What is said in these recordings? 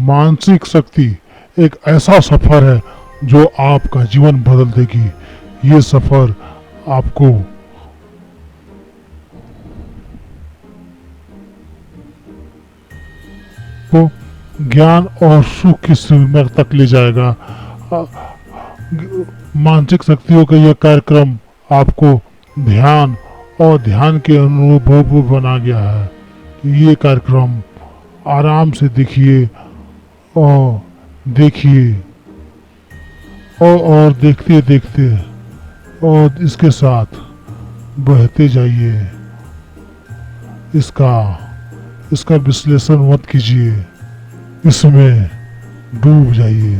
मानसिक शक्ति एक ऐसा सफर है जो आपका जीवन बदल देगी। ये सफर आपको ज्ञान और सुख की सीमा तक ले जाएगा। मानसिक शक्तियों का यह कार्यक्रम आपको ध्यान और ध्यान के अनुभव बना गया है। ये कार्यक्रम आराम से देखिए और और देखते देखते और इसके साथ बहते जाइए। इसका विश्लेषण मत कीजिए, इसमें डूब जाइए।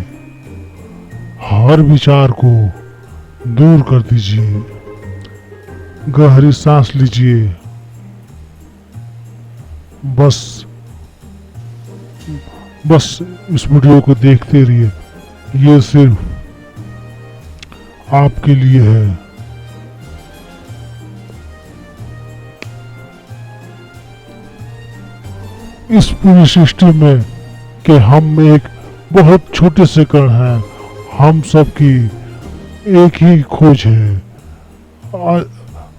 हर विचार को दूर कर दीजिए। गहरी सांस लीजिए। बस इस वीडियो को देखते रहिए। ये सिर्फ आपके लिए है। इस पूरी सृष्टि में कि हम एक बहुत छोटे से कण हैं। हम सबकी एक ही खोज है,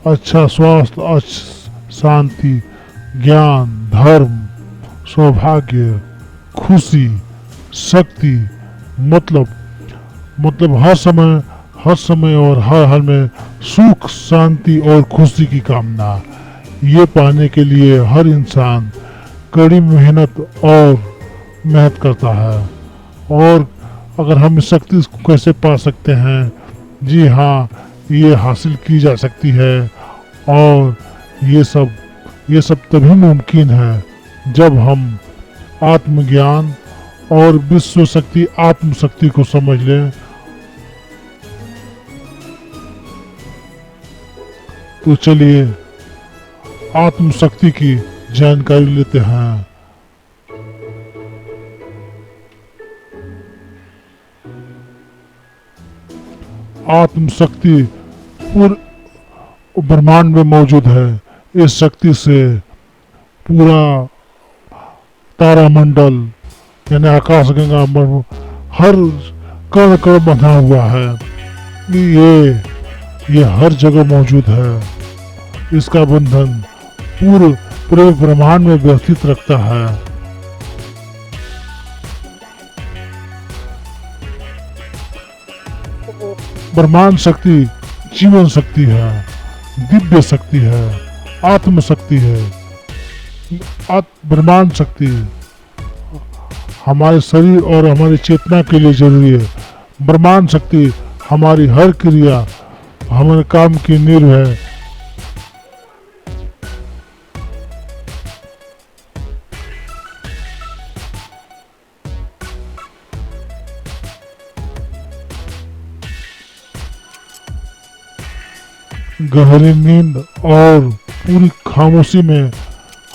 अच्छा स्वास्थ्य, शांति, ज्ञान, धर्म, सौभाग्य, खुशी, शक्ति, मतलब हर समय और हर हाल में सुख, शांति और खुशी की कामना। ये पाने के लिए हर इंसान कड़ी मेहनत करता है। और अगर हम इस शक्ति को कैसे पा सकते हैं? जी हाँ, ये हासिल की जा सकती है। और ये सब तभी मुमकिन है जब हम आत्मज्ञान और विश्व शक्ति आत्मशक्ति को समझ लें। तो चलिए आत्मशक्ति की जानकारी लेते हैं। आत्मशक्ति पूरे ब्रह्मांड में मौजूद है। इस शक्ति से पूरा तारामंडल यानी आकाशगंगा हर कण कण बंधा हुआ है। ये हर जगह मौजूद है। इसका बंधन पूरे ब्रह्मांड में व्यवस्थित रखता है। ब्रह्मांड शक्ति जीवन शक्ति है, दिव्य शक्ति है, आत्म शक्ति है। ब्रह्मांड शक्ति हमारे शरीर और हमारी चेतना के लिए जरूरी है। ब्रह्मांड शक्ति हमारी हर क्रिया, हमारे काम की नींव है। गहरी नींद और पूरी खामोशी में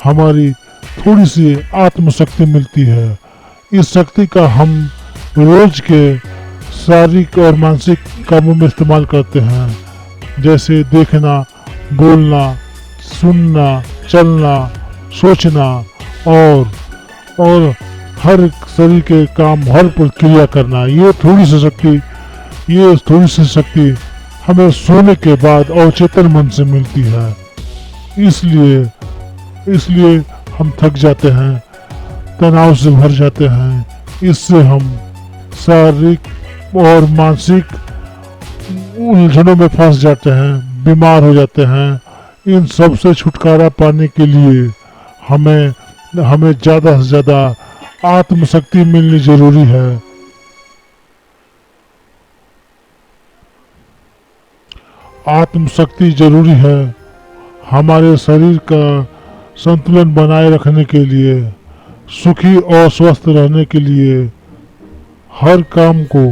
हमारी थोड़ी सी आत्मशक्ति मिलती है। इस शक्ति का हम रोज के शारीरिक और मानसिक कामों में इस्तेमाल करते हैं, जैसे देखना, बोलना, सुनना, चलना, सोचना और हर शरीर के काम, हर प्रक्रिया करना। ये थोड़ी सी शक्ति हमें सोने के बाद अवचेतन मन से मिलती है। इसलिए हम थक जाते हैं, तनाव से भर जाते हैं। इससे हम शारीरिक और मानसिक उलझनों में फंस जाते हैं, बीमार हो जाते हैं। इन सब से छुटकारा पाने के लिए हमें ज़्यादा से ज़्यादा आत्मशक्ति मिलनी जरूरी है। आत्मशक्ति जरूरी है हमारे शरीर का संतुलन बनाए रखने के लिए, सुखी और स्वस्थ रहने के लिए, हर काम को,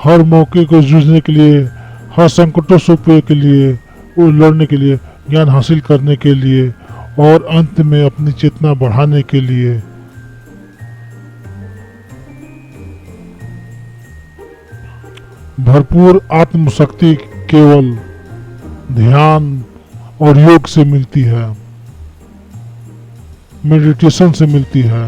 हर मौके को जूझने के लिए, हर संकटों से उपयोग के लिए, लड़ने के लिए, ज्ञान हासिल करने के लिए और अंत में अपनी चेतना बढ़ाने के लिए। भरपूर आत्मशक्ति केवल ध्यान और योग से मिलती है, मेडिटेशन से मिलती है।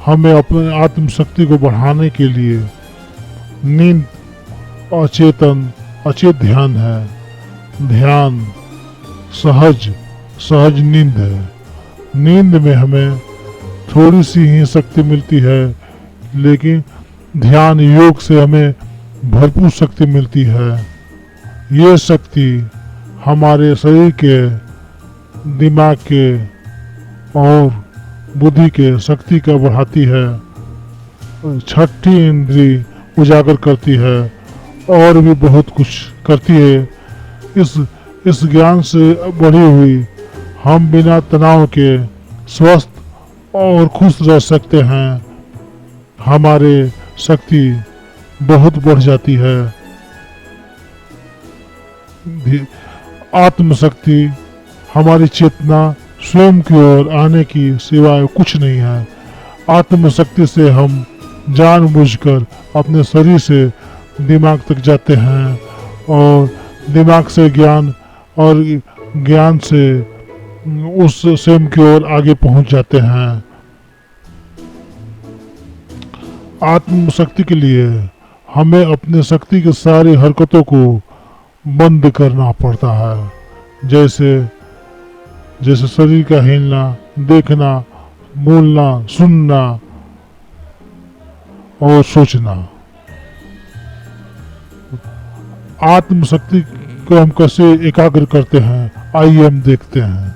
हमें अपने आत्मशक्ति को बढ़ाने के लिए नींद अचेत ध्यान है। ध्यान सहज नींद है। नींद में हमें थोड़ी सी ही शक्ति मिलती है, लेकिन ध्यान योग से हमें भरपूर शक्ति मिलती है। ये शक्ति हमारे शरीर के, दिमाग के और बुद्धि के शक्ति का बढ़ाती है। छठी इंद्री उजागर करती है और भी बहुत कुछ करती है। इस ज्ञान से बढ़ी हुई हम बिना तनाव के स्वस्थ और खुश रह सकते हैं। हमारे शक्ति बहुत बढ़ जाती है। आत्मशक्ति हमारी चेतना स्वयं की ओर आने की सिवाय कुछ नहीं है। आत्मशक्ति से हम जानबूझकर अपने शरीर से दिमाग तक जाते हैं और दिमाग से ज्ञान और ज्ञान से उस स्वयं की ओर आगे पहुंच जाते हैं। आत्मशक्ति के लिए हमें अपने शक्ति की सारी हरकतों को बंद करना पड़ता है, जैसे शरीर का हिलना, देखना, बोलना, सुनना और सोचना। आत्मशक्ति को हम कैसे एकाग्र करते हैं, आइए हम देखते हैं।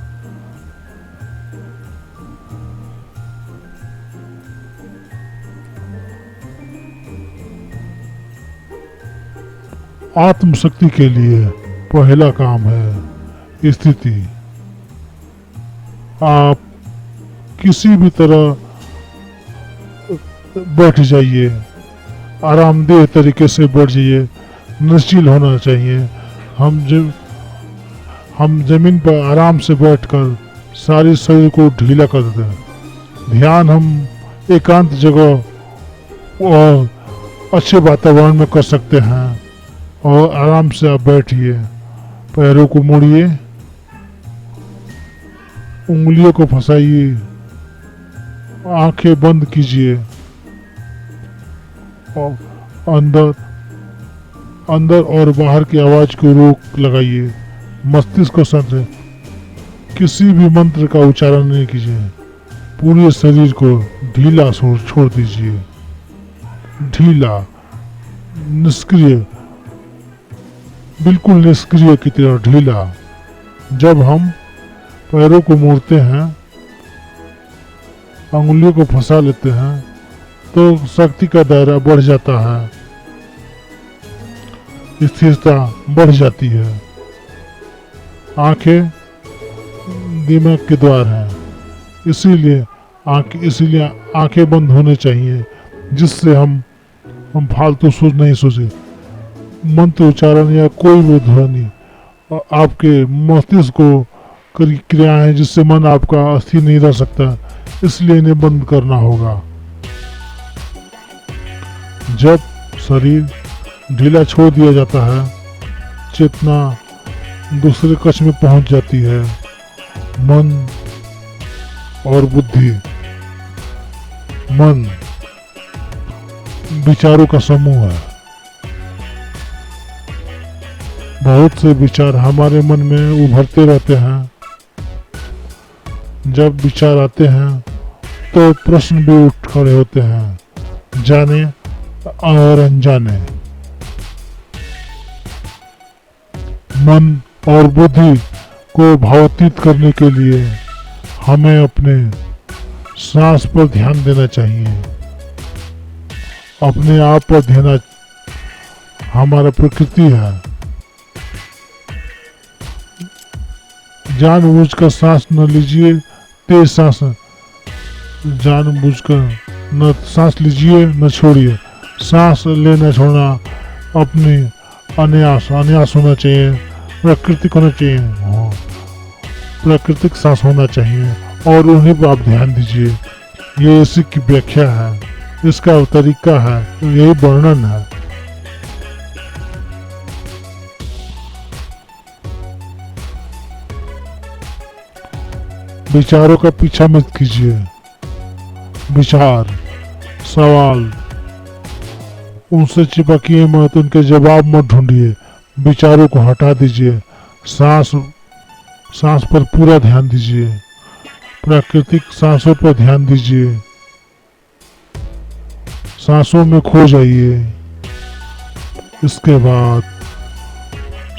आत्मशक्ति के लिए पहला काम है स्थिति। आप किसी भी तरह बैठ जाइए, आरामदेह तरीके से बैठ जाइए, निश्चिल होना चाहिए। हम जमीन पर आराम से बैठकर सारे शरीर को ढीला कर देते हैं। ध्यान हम एकांत जगह और अच्छे वातावरण में कर सकते हैं। और आराम से आप बैठिए, पैरों को मोड़िए, उंगलियों को फंसाइए, आंखें बंद कीजिए और अंदर और बाहर की आवाज को रोक लगाइए। मस्तिष्क को शांत, किसी भी मंत्र का उच्चारण नहीं कीजिए। पूरे शरीर को ढीला छोड़ दीजिए, ढीला, निष्क्रिय, बिल्कुल निष्क्रिय की तरह ढीला। जब हम पैरों को मोड़ते हैं, अंगुलियों को फंसा लेते हैं, तो शक्ति का दायरा बढ़ जाता है, स्थिरता बढ़ जाती है। आंखें दिमाग के द्वार हैं, इसीलिए आंखें बंद होने चाहिए, जिससे हम फालतू नहीं सोचे। मंत्र उच्चारण या कोई भी ध्वनि आपके मस्तिष्क को क्रियाएं जिससे मन आपका अस्थिर नहीं रह सकता, इसलिए इन्हें बंद करना होगा। जब शरीर ढीला छोड़ दिया जाता है, चेतना दूसरे कक्ष में पहुंच जाती है। मन और बुद्धि, मन विचारों का समूह है। बहुत से विचार हमारे मन में उभरते रहते हैं। जब विचार आते हैं तो प्रश्न भी उठ खड़े होते हैं, जाने और अनजाने। मन और बुद्धि को भावातीत करने के लिए हमें अपने सांस पर ध्यान देना चाहिए। अपने आप पर ध्यान हमारा प्रकृति है। जानबूझकर सांस न लीजिए, तेज सांस जानबूझकर न सांस लीजिए न छोड़िए। सांस लेना छोड़ना अपने अनायास होना चाहिए, प्राकृतिक होना चाहिए। प्राकृतिक सांस होना चाहिए और उन्हीं पर आप ध्यान दीजिए। ये इसी की व्याख्या है, इसका तरीका है, यही वर्णन है। विचारों का पीछा मत कीजिए। विचार सवाल उनसे चिपकिए मत, उनके जवाब मत ढूंढिए, विचारों को हटा दीजिए, सांस सांस पर पूरा ध्यान दीजिए, प्राकृतिक सांसों पर ध्यान दीजिए, सांसों में खो जाइए। इसके बाद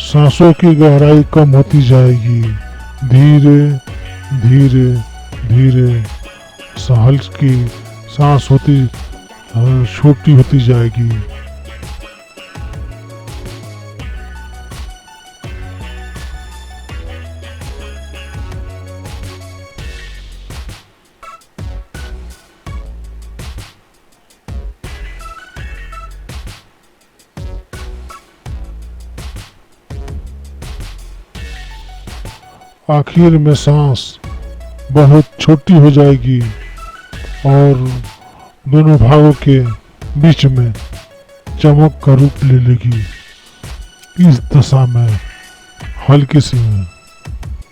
सांसों की गहराई कम होती जाएगी, धीरे धीरे धीरे हल्की सांस होती छोटी होती जाएगी। आखिर में सांस बहुत छोटी हो जाएगी और दोनों भागों के बीच में चमक का रूप ले लेगी। इस दशा में हल्की सी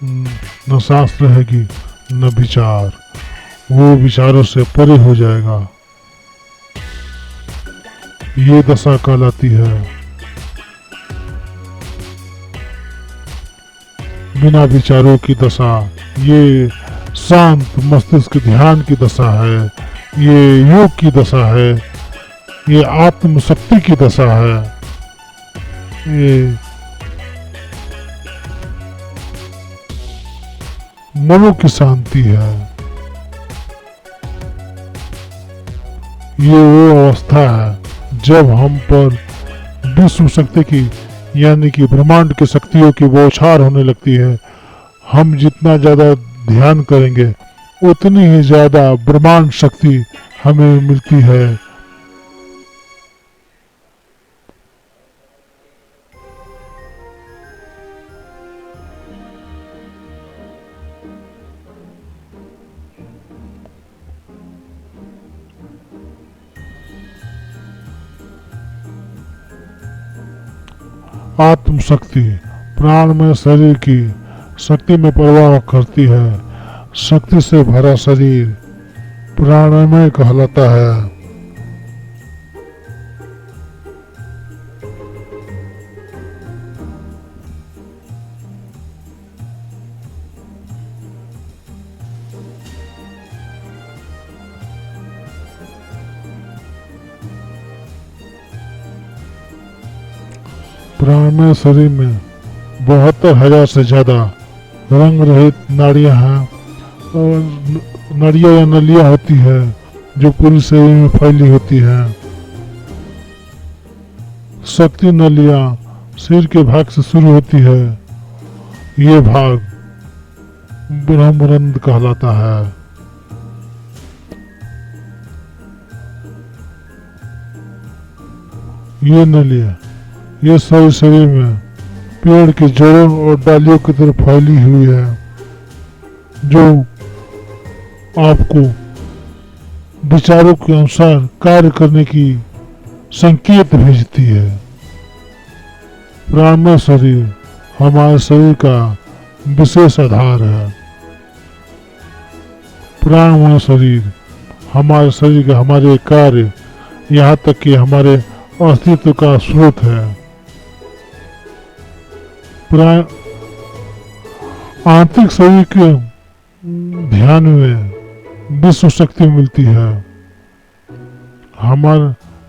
न सांस रहेगी न विचार, वो विचारों से परे हो जाएगा। ये दशा कहलाती है बिना विचारों की दशा। ये शांत मस्तिष्क ध्यान की दशा है, ये योग की दशा है, ये आत्म शक्ति की दशा है, ये मनों की शांति है। ये वो अवस्था है जब हम पर विश्व शक्ति की यानी कि ब्रह्मांड की शक्तियों की बौछार होने लगती है। हम जितना ज्यादा ध्यान करेंगे उतनी ही ज्यादा ब्रह्मांड शक्ति हमें मिलती है। आत्म शक्ति प्राणमय शरीर की शक्ति में प्रवाह करती है। शक्ति से भरा शरीर प्राणमय कहलाता है। प्राणमय शरीर में 72,000 से ज्यादा रंग रहित नाड़ियां हैं और नाड़ियां या नलियां होती है जो पूरी शरीर में फैली होती है। शक्ति नलियां सिर के भाग से शुरू होती है। ये भाग ब्रह्मरंध्र कहलाता है। ये नलियां ये सारे शरीर में पेड़ के जड़ों और डालियों की तरफ फैली हुई है जो आपको विचारों के अनुसार कार्य करने की संकेत भेजती है। प्राणमय शरीर हमारे शरीर का विशेष आधार है। प्राणमय शरीर हमारे शरीर का हमारे कार्य यहाँ तक कि हमारे अस्तित्व का स्रोत है। आंतरिक शरीर के ध्यान में विश्व शक्ति मिलती है।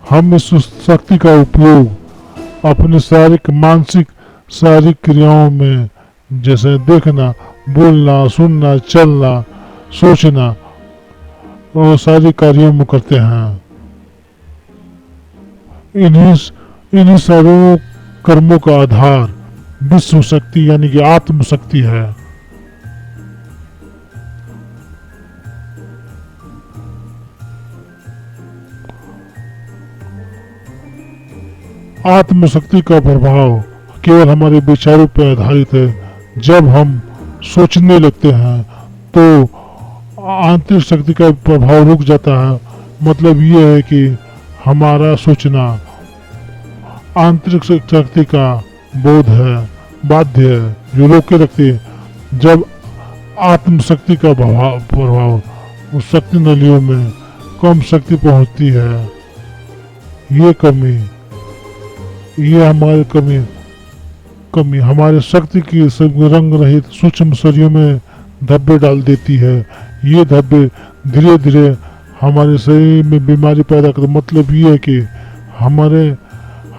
हम इस शक्ति का उपयोग अपने शारीरिक मानसिक शारीरिक क्रियाओं में जैसे देखना, बोलना, सुनना, चलना, सोचना और सारे कार्यों में करते हैं। इन्हीं सारे कर्मों का आधार विश्व शक्ति यानी कि आत्म शक्ति है। आत्म शक्ति का प्रभाव केवल हमारे विचारों पर आधारित है। जब हम सोचने लगते हैं तो आंतरिक शक्ति का प्रभाव रुक जाता है। मतलब ये है कि हमारा सोचना आंतरिक शक्ति का बोध है, बाध्य है, जो रोके रखती है। जब आत्म शक्ति का प्रभाव उस शक्ति नलियों में कम शक्ति पहुंचती है। ये कमी हमारी कमी हमारे शक्ति की सब रंग रहित सूक्ष्म शरीरों में धब्बे डाल देती है। ये धब्बे धीरे धीरे हमारे शरीर में बीमारी पैदा करते। मतलब ये है कि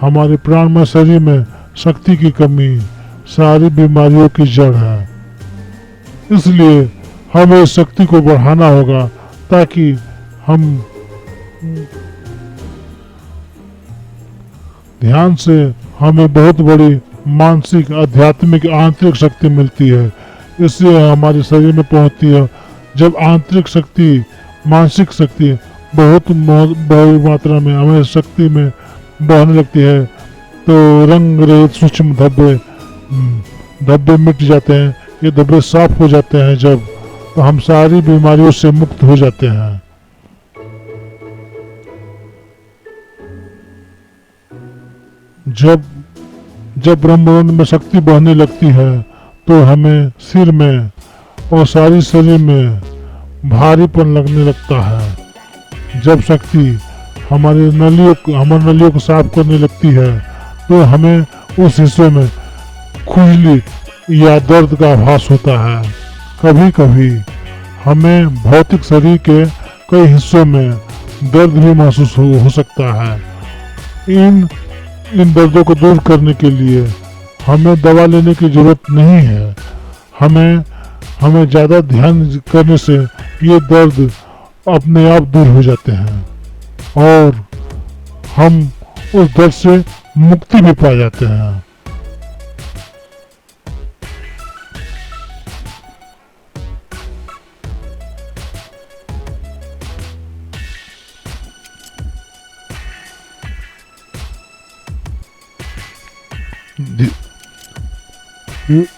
हमारे प्राणमय शरीर में शक्ति की कमी सारी बीमारियों की जड़ है। इसलिए हमें शक्ति को बढ़ाना होगा ताकि हम ध्यान से हमें बहुत बड़ी मानसिक, आध्यात्मिक, आंतरिक शक्ति मिलती है। इससे हमारे शरीर में पहुंचती है। जब आंतरिक शक्ति, मानसिक शक्ति बहुत बड़ी मात्रा में हमें शक्ति में बहने लगती है तो रंग रहित सूक्ष्म धब्बे मिट जाते हैं। ये धब्बे साफ हो जाते हैं जब, तो हम सारी बीमारियों से मुक्त हो जाते हैं। जब ब्रह्मांड में शक्ति बहने लगती है तो हमें सिर में और सारी शरीर में भारीपन लगने लगता है। जब शक्ति हमारी नलियों को साफ करने लगती है तो हमें उस हिस्से में खुजली या दर्द का आभास होता है। कभी कभी हमें भौतिक शरीर के कई हिस्सों में दर्द भी महसूस हो सकता है। इन दर्दों को दूर करने के लिए हमें दवा लेने की जरूरत नहीं है। हमें ज़्यादा ध्यान करने से ये दर्द अपने आप दूर हो जाते हैं और हम उस दर्द से मुक्ति भी पा जाते हैं।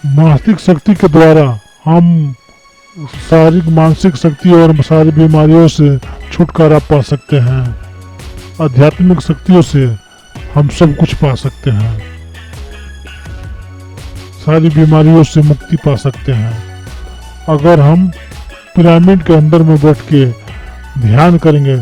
मानसिक शक्ति के द्वारा हम शारीरिक, मानसिक शक्ति और सारी बीमारियों से छुटकारा पा सकते हैं। आध्यात्मिक शक्तियों से हम सब कुछ पा सकते हैं, सारी बीमारियों से मुक्ति पा सकते हैं। अगर हम पिरामिड के अंदर में बैठ के ध्यान करेंगे